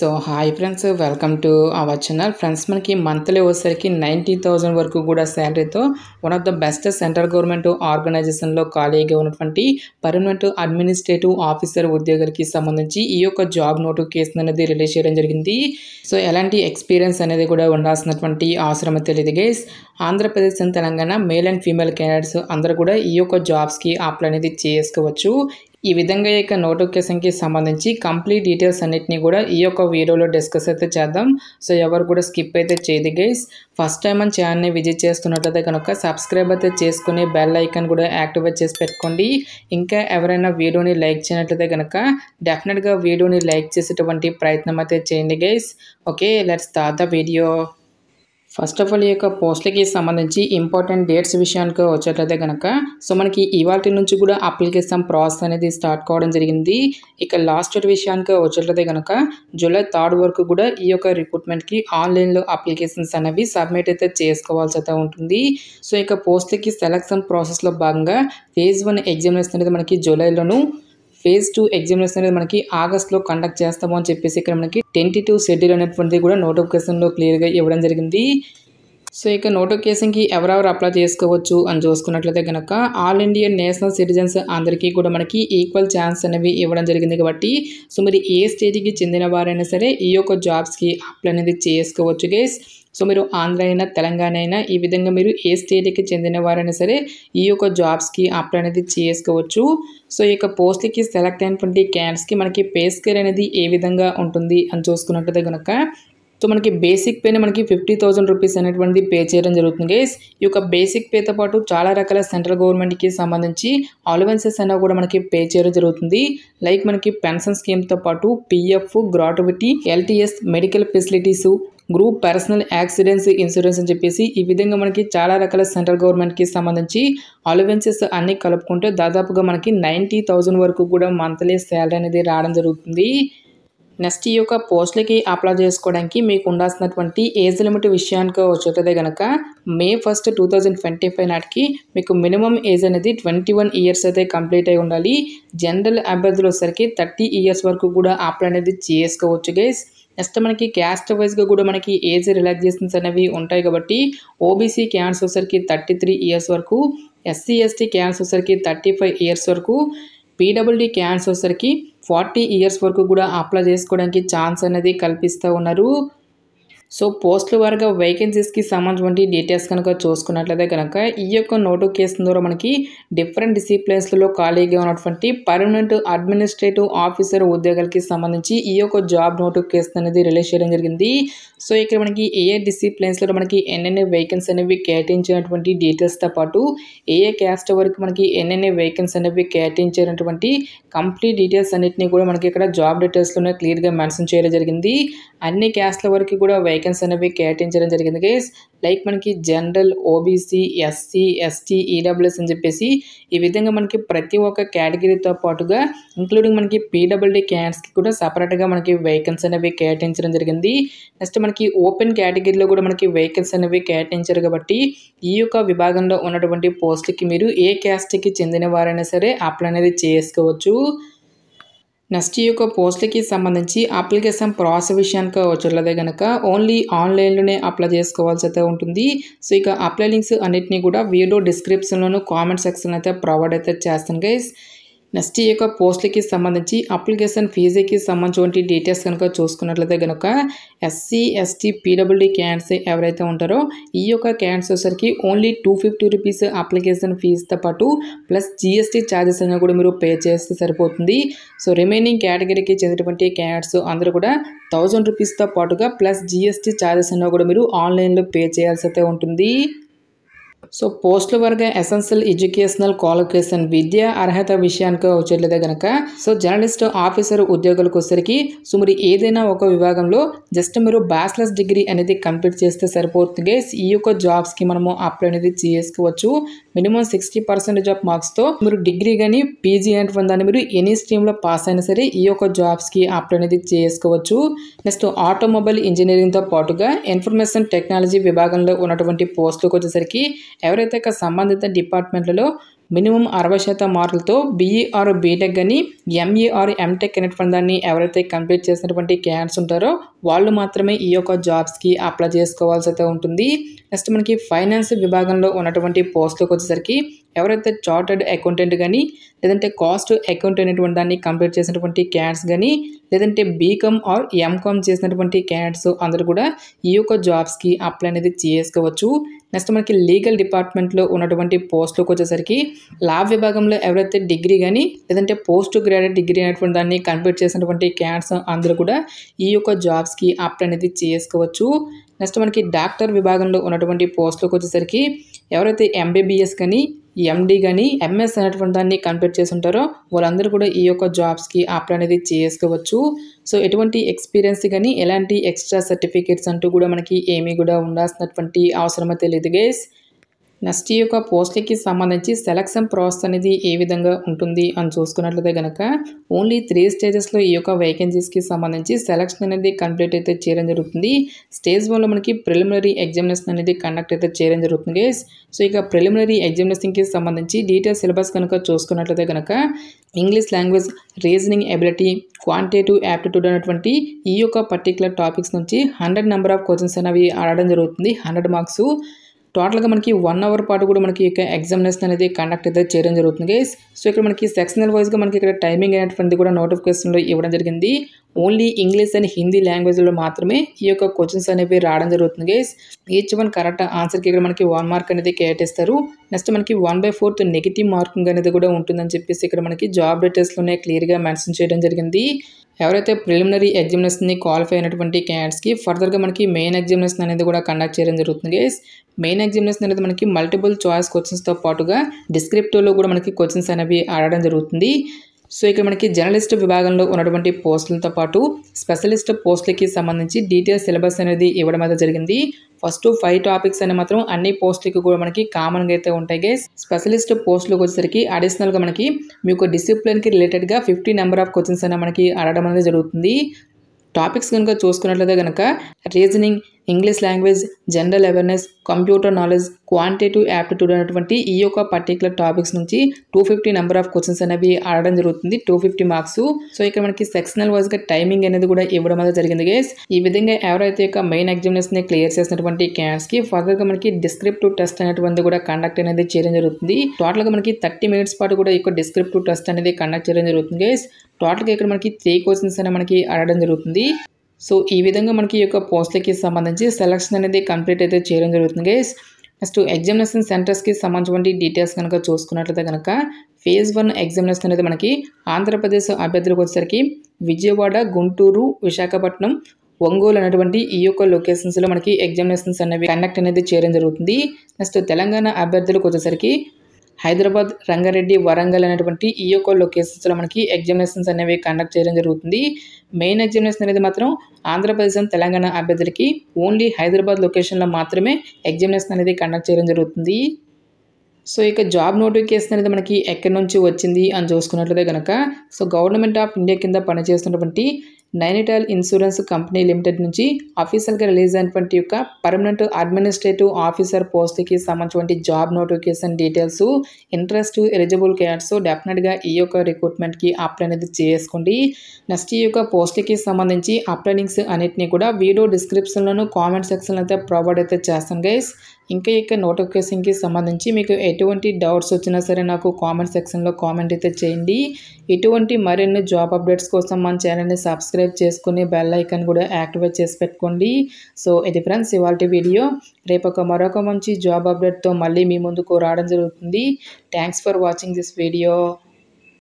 So hi friends, welcome to our channel. Friends, మనకి monthly వచ్చేసరికి 90,000 వరకు కూడా శాలరీతో one of the best central government ఆర్గనైజేషన్లో ఖాళీగా ఉన్నటువంటి పర్మనెంట్ అడ్మినిస్ట్రేటివ్ ఆఫీసర్ ఉద్యోగులకి సంబంధించి ఈ యొక్క జాబ్ నోటిఫికేషన్ అనేది రిలీజ్ చేయడం జరిగింది. సో ఎలాంటి ఎక్స్పీరియన్స్ అనేది కూడా ఉండాల్సినటువంటి అవసరం తెలియదు guys. Andhra Pradesh and Telangana male and female candidates అందరూ కూడా ఈ యొక్క జాబ్స్కి అప్లై అనేది చేసుకోవచ్చు. ఈ విధంగా ఈ యొక్క నోటిఫికేషన్కి సంబంధించి కంప్లీట్ డీటెయిల్స్ అన్నిటిని కూడా ఈ యొక్క వీడియోలో డిస్కస్ అయితే చేద్దాం. సో ఎవరు కూడా స్కిప్ అయితే చేయదు గైస్. ఫస్ట్ టైం మన ఛానల్ని విజిట్ చేస్తున్నట్లయితే కనుక సబ్స్క్రైబ్ అయితే చేసుకుని బెల్ ఐకాన్ కూడా యాక్టివేట్ చేసి పెట్టుకోండి. ఇంకా ఎవరైనా వీడియోని లైక్ చేయనట్లయితే కనుక డెఫినెట్గా వీడియోని లైక్ చేసేటువంటి ప్రయత్నం అయితే చేయండి guys. Okay, let's start the video. First of all ఈ యొక్క పోస్ట్లకి సంబంధించి ఇంపార్టెంట్ డేట్స్ విషయానికి వచ్చేట్లయితే కనుక సో మనకి ఇవాళ నుంచి కూడా అప్లికేషన్ ప్రాసెస్ అనేది స్టార్ట్ కావడం జరిగింది. ఇక లాస్ట్ డేట్ విషయానికి వచ్చేట్లయితే కనుక జూలై 3 వరకు కూడా ఈ యొక్క రిక్రూట్మెంట్కి ఆన్లైన్లో అప్లికేషన్స్ అనేవి సబ్మిట్ అయితే చేసుకోవాల్సి అయితే ఉంటుంది. సో ఇక పోస్ట్లకి సెలక్షన్ ప్రాసెస్లో భాగంగా ఫేజ్ 1 ఎగ్జామినేషన్ అనేది మనకి జూలైలోను, ఫేజ్ 2 ఎగ్జామినేషన్ అనేది మనకి ఆగస్ట్లో కండక్ట్ చేస్తాము అని చెప్పేసి ఇక్కడ మనకి టెంటేటివ్ షెడ్యూల్ అనేటువంటిది కూడా నోటిఫికేషన్లో క్లియర్గా ఇవ్వడం జరిగింది. సో ఇక నోటిఫికేషన్కి ఎవరెవరు అప్లై చేసుకోవచ్చు అని చూసుకున్నట్లయితే కనుక ఆల్ ఇండియా నేషనల్ సిటిజన్స్ అందరికీ కూడా మనకి ఈక్వల్ ఛాన్స్ అనేవి ఇవ్వడం జరిగింది కాబట్టి సో మీరు ఏ స్టేట్కి చెందిన వారైనా సరే ఈ యొక్క జాబ్స్కి అప్లై అనేది చేసుకోవచ్చు గైస్. సో మీరు ఆంధ్ర అయినా తెలంగాణ అయినా ఈ విధంగా మీరు ఏ స్టేట్కి చెందిన వారైనా సరే ఈ యొక్క జాబ్స్కి అప్లై అనేది చేసుకోవచ్చు. సో ఈ యొక్క పోస్ట్కి సెలెక్ట్ అయినటువంటి క్యాండిడేట్స్కి మనకి పే స్కేల్ అనేది ఏ విధంగా ఉంటుంది అని చూసుకున్నట్లయితే కనుక సో మనకి బేసిక్ పేని మనకి 50,000 రూపీస్ అనేటువంటిది పే చేయడం జరుగుతుంది గైస్. ఈ యొక్క బేసిక్ పేతో పాటు చాలా రకాల సెంట్రల్ గవర్నమెంట్కి సంబంధించి అలవెన్సెస్ అనేవి కూడా మనకి పే చేయడం జరుగుతుంది. లైక్ మనకి పెన్షన్ స్కీమ్తో పాటు PF, gratuity, LTS, medical facilities, group personal accidents insurance అని చెప్పేసి ఈ విధంగా మనకి చాలా రకాల సెంట్రల్ గవర్నమెంట్కి సంబంధించి అలవెన్సెస్ అన్నీ కలుపుకుంటే దాదాపుగా మనకి 90,000 వరకు కూడా మంత్లీ శాలరీ అనేది రావడం జరుగుతుంది. నెక్స్ట్ ఈ యొక్క పోస్ట్లకి అప్లై చేసుకోవడానికి మీకు ఉండాల్సినటువంటి ఏజ్ లిమిట్ విషయానికి వచ్చేటదే కనుక May 1, 2025 నాటికి మీకు మినిమం ఏజ్ అనేది 21 ఇయర్స్ అయితే కంప్లీట్ అయి ఉండాలి. జనరల్ అభ్యర్థులు వచ్చేసరికి 30 ఇయర్స్ వరకు కూడా అప్లై అనేది చేసుకోవచ్చు గైస్. నెక్స్ట్ మనకి క్యాస్ట్ వైజ్గా కూడా మనకి ఏజ్ రిలాక్సేషన్స్ అనేవి ఉంటాయి కాబట్టి ఓబీసీ క్యాండిడేట్స్ వచ్చేసరికి 33 ఇయర్స్ వరకు, ఎస్సీ ఎస్టీ క్యాండిడేట్స్ వచ్చేసరికి 35 ఇయర్స్ వరకు, పీడబ్ల్యూడీ క్యాండిడేట్స్ వచ్చేసరికి 40 ఇయర్స్ వరకు కూడా అప్లై చేసుకోవడానికి ఛాన్స్ అనేది కల్పిస్తూ ఉన్నారు. సో పోస్టుల వారిగా వేకెన్సీస్కి సంబంధించిన డీటెయిల్స్ కనుక చూసుకున్నట్లయితే కనుక ఈ యొక్క నోటిఫికేషన్ ద్వారా మనకి డిఫరెంట్ డిసిప్లిన్స్లలో ఖాళీగా ఉన్నటువంటి పర్మనెంట్ అడ్మినిస్ట్రేటివ్ ఆఫీసర్ ఉద్యోగాలకి సంబంధించి ఈ యొక్క జాబ్ నోటిఫికేషన్ అనేది రిలీజ్ చేయడం జరిగింది. సో ఇక్కడ మనకి ఏ డిసిప్లిన్స్లో మనకి ఎన్నెన్ని వేకెన్సీ అనేవి కేటాయించినటువంటి డీటెయిల్స్తో పాటు ఏ క్యాస్ట్ వరకు మనకి ఎన్నెన్ని వేకెన్సీ అనేవి కేటాయించినటువంటి కంప్లీట్ డీటెయిల్స్ అన్నింటినీ కూడా మనకి ఇక్కడ జాబ్ డీటెయిల్స్లోనే క్లియర్గా మెన్షన్ చేయడం జరిగింది. అన్ని క్యాస్ట్ల వరకు కూడా వేకెన్సీ అనేవి కేటాయించడం జరిగింది గైస్. లైక్ మనకి general, OBC, SC, ST, EWS అని చెప్పేసి ఈ విధంగా మనకి ప్రతి ఒక్క కేటగిరీతో పాటుగా ఇంక్లూడింగ్ మనకి పీడబ్ల్యూడీ క్యాండిడేట్స్కి కూడా సపరేట్గా మనకి వేకెన్సీ అనేవి కేటాయించడం జరిగింది. నెక్స్ట్ మనకి ఓపెన్ కేటగిరీలో కూడా మనకి వేకెన్సీ అనేవి కేటాయించారు కాబట్టి ఈ యొక్క విభాగంలో ఉన్నటువంటి పోస్టులకి మీరు ఏ క్యాస్ట్కి చెందిన వారైనా సరే అప్లై అనేది చేసుకోవచ్చు. నెక్స్ట్ ఈ యొక్క పోస్టులకి సంబంధించి అప్లికేషన్ ప్రాసెస్ విషయానికి వచ్చేట్లయితే కనుక ఓన్లీ ఆన్లైన్లోనే అప్లై చేసుకోవాల్సి అయితే ఉంటుంది. సో ఇక అప్లై లింక్స్ అన్నిటినీ కూడా వీడియో డిస్క్రిప్షన్లోను కామెంట్ సెక్షన్ అయితే ప్రొవైడ్ అయితే చేస్తాను గైస్. నెక్స్ట్ ఈ యొక్క పోస్టులకి సంబంధించి అప్లికేషన్ ఫీజుకి సంబంధించిన డీటెయిల్స్ కనుక చూసుకున్నట్లయితే కనుక ఎస్సీ, ఎస్టీ, పీడబ్ల్యూడీ క్యాండిడేట్స్ ఎవరైతే ఉంటారో ఈ యొక్క క్యాండిడేట్స్ వచ్చేసరికి ఓన్లీ 250 రూపీస్ అప్లికేషన్ ఫీజుతో పాటు ప్లస్ జీఎస్టీ ఛార్జెస్ అనేవి కూడా మీరు పే చేస్తే సరిపోతుంది. సో రిమైనింగ్ కేటగిరీకి చెందినటువంటి క్యాండిడేట్స్ అందరూ కూడా 1000 రూపీస్తో పాటుగా ప్లస్ జీఎస్టీ ఛార్జెస్ అనేవి కూడా మీరు ఆన్లైన్లో పే చేయాల్సి అయితే ఉంటుంది. సో పోస్టుల వరకు ఎసెన్షియల్ ఎడ్యుకేషనల్ క్వాలిఫికేషన్ విద్యా అర్హత విషయానికి వచ్చేట్లయితే కనుక సో జర్నలిస్ట్ ఆఫీసర్ ఉద్యోగులకు వచ్చేసరికి సో మీరు ఏదైనా ఒక విభాగంలో జస్ట్ మీరు బ్యాచిలర్స్ డిగ్రీ అనేది కంప్లీట్ చేస్తే సరిపోతుంది. ఈ యొక్క జాబ్స్కి మనము అప్లై అనేది చేసుకోవచ్చు. మినిమం 60% ఆఫ్ మార్క్స్తో మీరు డిగ్రీ కానీ పీజీ అనేటువంటి దాన్ని మీరు ఎనీ స్ట్రీమ్లో పాస్ అయినా సరే ఈ యొక్క జాబ్స్కి అప్లై అనేది చేసుకోవచ్చు. నెక్స్ట్ ఆటోమొబైల్ ఇంజనీరింగ్తో పాటుగా ఇన్ఫర్మేషన్ టెక్నాలజీ విభాగంలో ఉన్నటువంటి పోస్టులకు వచ్చేసరికి ఎవరైతే సంబంధిత డిపార్ట్మెంట్లలో మినిమం 60% మార్కులతో బీఈ ఆర్ బీటెక్ కానీ ఎంఈ ఆర్ ఎంటెక్ అనేటువంటి దాన్ని ఎవరైతే కంప్లీట్ చేసినటువంటి క్యాండిడేట్స్ ఉంటారో వాళ్ళు మాత్రమే ఈ యొక్క జాబ్స్కి అప్లై చేసుకోవాల్సి అయితే ఉంటుంది. నెక్స్ట్ మనకి ఫైనాన్స్ విభాగంలో ఉన్నటువంటి పోస్టులకు వచ్చేసరికి ఎవరైతే చార్టర్డ్ అకౌంటెంట్ కానీ లేదంటే కాస్ట్ అకౌంట్ అనేటువంటి దాన్ని కంప్లీట్ చేసినటువంటి క్యాండిడేట్స్ కానీ లేదంటే బీకామ్ ఆర్ ఎంకామ్ చేసినటువంటి క్యాండిడేట్స్ అందరూ కూడా ఈ యొక్క జాబ్స్కి అప్లై అనేది చేసుకోవచ్చు. నెక్స్ట్ మనకి లీగల్ డిపార్ట్మెంట్లో ఉన్నటువంటి పోస్టులకు వచ్చేసరికి లా విభాగంలో ఎవరైతే డిగ్రీ కానీ లేదంటే పోస్ట్ గ్రాడ్యుయేట్ డిగ్రీ అనేటువంటి దాన్ని కంప్లీట్ చేసినటువంటి క్యాండిడేట్స్ అందరూ కూడా ఈ యొక్క జాబ్స్కి అప్లై అనేది చేసుకోవచ్చు. నెక్స్ట్ మనకి డాక్టర్ విభాగంలో ఉన్నటువంటి పోస్టులకు వచ్చేసరికి ఎవరైతే ఎంబీబీఎస్ కానీ ఎండి కానీ ఎంఎస్ అనేటువంటి దాన్ని కంప్లీట్ చేసి ఉంటారో వాళ్ళందరూ కూడా ఈ యొక్క జాబ్స్కి అప్లై అనేది చేసుకోవచ్చు. సో ఎటువంటి ఎక్స్పీరియన్స్ కానీ ఎలాంటి ఎక్స్ట్రా సర్టిఫికేట్స్ అంటూ కూడా మనకి ఏమీ కూడా ఉండాల్సినటువంటి అవసరం అయితే లేదు గైస్. నెక్స్ట్ ఈ యొక్క పోస్ట్లకి సంబంధించి సెలక్షన్ ప్రాసెస్ అనేది ఏ విధంగా ఉంటుంది అని చూసుకున్నట్లయితే కనుక ఓన్లీ 3 స్టేజెస్లో ఈ యొక్క వేకెన్సీస్కి సంబంధించి సెలక్షన్ అనేది కంప్లీట్ అయితే చేయడం జరుగుతుంది. స్టేజ్ 1లో మనకి ప్రిలిమినరీ ఎగ్జామినేషన్ అనేది కండక్ట్ అయితే చేయడం జరుగుతుంది గైస్. సో ఇక ప్రిలిమినరీ ఎగ్జామినేషన్కి సంబంధించి డీటెయిల్ సిలబస్ కనుక చూసుకున్నట్లయితే కనుక English language, reasoning ability, quantitative aptitude అనేటువంటి ఈ యొక్క పర్టికులర్ టాపిక్స్ నుంచి 100 నెంబర్ ఆఫ్ క్వశ్చన్స్ అనేవి అడగడం జరుగుతుంది. 100 మార్క్స్ టోటల్గా మనకి 1 అవర్ పాటు కూడా మనకి ఇక ఎగ్జామినేషన్ అనేది కండక్ట్ అయితే చేయడం జరుగుతుంది గైస్. సో ఇక్కడ మనకి సెక్షనల్ వైజ్గా మనకి ఇక్కడ టైమింగ్ అనేటువంటిది కూడా నోటిఫికేషన్లో ఇవ్వడం జరిగింది. ఓన్లీ ఇంగ్లీష్ అండ్ హిందీ లాంగ్వేజ్లో మాత్రమే ఈ యొక్క క్వశ్చన్స్ అనేవి రావడం జరుగుతుంది గైస్. ఈచ్ వన్ కరెక్ట్ ఆన్సర్కి ఇక్కడ మనకి 1 మార్క్ అనేది కేటాయిస్తారు. నెక్స్ట్ మనకి 1/4 నెగిటివ్ మార్కింగ్ అనేది కూడా ఉంటుందని చెప్పేసి ఇక్కడ మనకి జాబ్ డీటెయిల్స్లోనే క్లియర్గా మెన్షన్ చేయడం జరిగింది. ఎవరైతే ప్రిలిమినరీ ఎగ్జామినేషన్ని క్వాలిఫై అయినటువంటి క్యాండిడేట్స్కి ఫర్దర్గా మనకి మెయిన్ ఎగ్జామినేషన్ అనేది కూడా కండక్ట్ చేయడం జరుగుతుంది గైస్. మెయిన్ ఎగ్జామినేషన్ అనేది మనకి మల్టిపుల్ చాయిస్ క్వశ్చన్స్తో పాటుగా డిస్క్రిప్టివ్లో కూడా మనకి క్వశ్చన్స్ అనేవి అడగడం జరుగుతుంది. సో ఇక్కడ మనకి జర్నలిస్ట్ విభాగంలో ఉన్నటువంటి పోస్టులతో పాటు స్పెషలిస్ట్ పోస్టులకి సంబంధించి డీటెయిల్ సిలబస్ అనేది ఇవ్వడం అయితే జరిగింది. ఫస్ట్ 5 టాపిక్స్ అని మాత్రం అన్ని పోస్టులకి కూడా మనకి కామన్గా అయితే ఉంటాయి గైస్. స్పెషలిస్ట్ పోస్టులకు వచ్చేసరికి అడిషనల్గా మనకి మీకు డిసిప్లిన్కి రిలేటెడ్గా 50 నెంబర్ ఆఫ్ క్వశ్చన్స్ అనేది మనకి అడగడం అనేది జరుగుతుంది. టాపిక్స్ కనుక చూసుకున్నట్లయితే కనుక reasoning, English language, general awareness, computer knowledge, quantitative aptitude అనేటువంటి ఈ యొక్క పర్టికులర్ టాపిక్స్ నుంచి 250 నెంబర్ ఆఫ్ క్వశ్చన్స్ అనేవి అడగడం జరుగుతుంది. 250 మార్క్స్. సో ఇక్కడ మనకి సెక్షనల్ వైజ్గా టైమింగ్ అనేది కూడా ఇవ్వడం అనేది జరిగింది గైస్. ఈ విధంగా ఎవరైతే యొక్క మెయిన్ ఎగ్జామినేషన్ క్లియర్ చేసినటువంటి క్యాండిడేట్స్కి ఫర్దర్గా మనకి డిస్క్రిప్టివ్ టెస్ట్ అనేటువంటి కూడా కండక్ట్ అనేది చేయడం జరుగుతుంది. టోటల్గా మనకి 30 మినిట్స్ పాటు కూడా ఈ యొక్క డిస్క్రిప్టివ్ టెస్ట్ అనేది కండక్ట్ చేయడం జరుగుతుంది గైస్. టోటల్గా ఇక్కడ మనకి 3 క్వశ్చన్స్ అనేవి మనకి అడగడం జరుగుతుంది. సో ఈ విధంగా మనకి ఈ యొక్క పోస్టులకి సంబంధించి సెలక్షన్ అనేది కంప్లీట్ అయితే చేయడం జరుగుతుంది గైస్. నెక్స్ట్ ఎగ్జామినేషన్ సెంటర్స్కి సంబంధించిన డీటెయిల్స్ కనుక చూసుకున్నట్లయితే కనుక ఫేజ్ 1 ఎగ్జామినేషన్ అనేది మనకి ఆంధ్రప్రదేశ్ అభ్యర్థులకు వచ్చేసరికి విజయవాడ, గుంటూరు, విశాఖపట్నం, ఒంగోలు అనేటువంటి ఈ యొక్క లొకేషన్స్లో మనకి ఎగ్జామినేషన్స్ అనేవి కండక్ట్ అనేది చేయడం జరుగుతుంది. నెక్స్ట్ తెలంగాణ అభ్యర్థులకు వచ్చేసరికి హైదరాబాద్, రంగారెడ్డి, వరంగల్ అనేటువంటి ఈ యొక్క లొకేషన్స్లో మనకి ఎగ్జామినేషన్స్ అనేవి కండక్ట్ చేయడం జరుగుతుంది. మెయిన్ ఎగ్జామినేషన్ అనేది మాత్రం ఆంధ్రప్రదేశ్ అండ్ తెలంగాణ అభ్యర్థులకి ఓన్లీ హైదరాబాద్ లొకేషన్లో మాత్రమే ఎగ్జామినేషన్ అనేది కండక్ట్ చేయడం జరుగుతుంది. సో ఇక జాబ్ నోటిఫికేషన్ అనేది మనకి ఎక్కడి నుంచి వచ్చింది అని చూసుకున్నట్లయితే కనుక సో గవర్నమెంట్ ఆఫ్ ఇండియా కింద పనిచేస్తున్నటువంటి నైనిటాల్ ఇన్సూరెన్స్ కంపెనీ లిమిటెడ్ నుంచి అఫీషియల్గా రిలీజ్ అయినటువంటి యొక్క పర్మనెంట్ అడ్మినిస్ట్రేటివ్ ఆఫీసర్ పోస్ట్కి సంబంధించిన job notification details interest eligible candidates డెఫినెట్గా ఈ యొక్క రిక్రూట్మెంట్కి అప్లై అనేది చేసుకోండి. నెక్స్ట్ ఈ యొక్క పోస్ట్కి సంబంధించి అప్లై లింక్స్ అన్నిటినీ కూడా వీడియో డిస్క్రిప్షన్లోను కామెంట్ సెక్షన్లో అయితే ప్రొవైడ్ అయితే చేస్తాను గైస్. ఇంకా ఇక నోటిఫికేషన్కి సంబంధించి మీకు ఎటువంటి డౌట్స్ వచ్చినా సరే నాకు కామెంట్ సెక్షన్లో కామెంట్ అయితే చేయండి. ఇటువంటి మరిన్ని జాబ్ అప్డేట్స్ కోసం మన ఛానల్ని సబ్స్క్రైబ్ చేసుకుని బెల్ ఐకాన్ కూడా యాక్టివేట్ చేసి పెట్టుకోండి. సో ఇది ఫ్రెండ్స్ ఇవాల్టి వీడియో. రేపు మరొక మంచి జాబ్ అప్డేట్తో మళ్ళీ మీ ముందుకు రావడం జరుగుతుంది. Thanks for watching this video.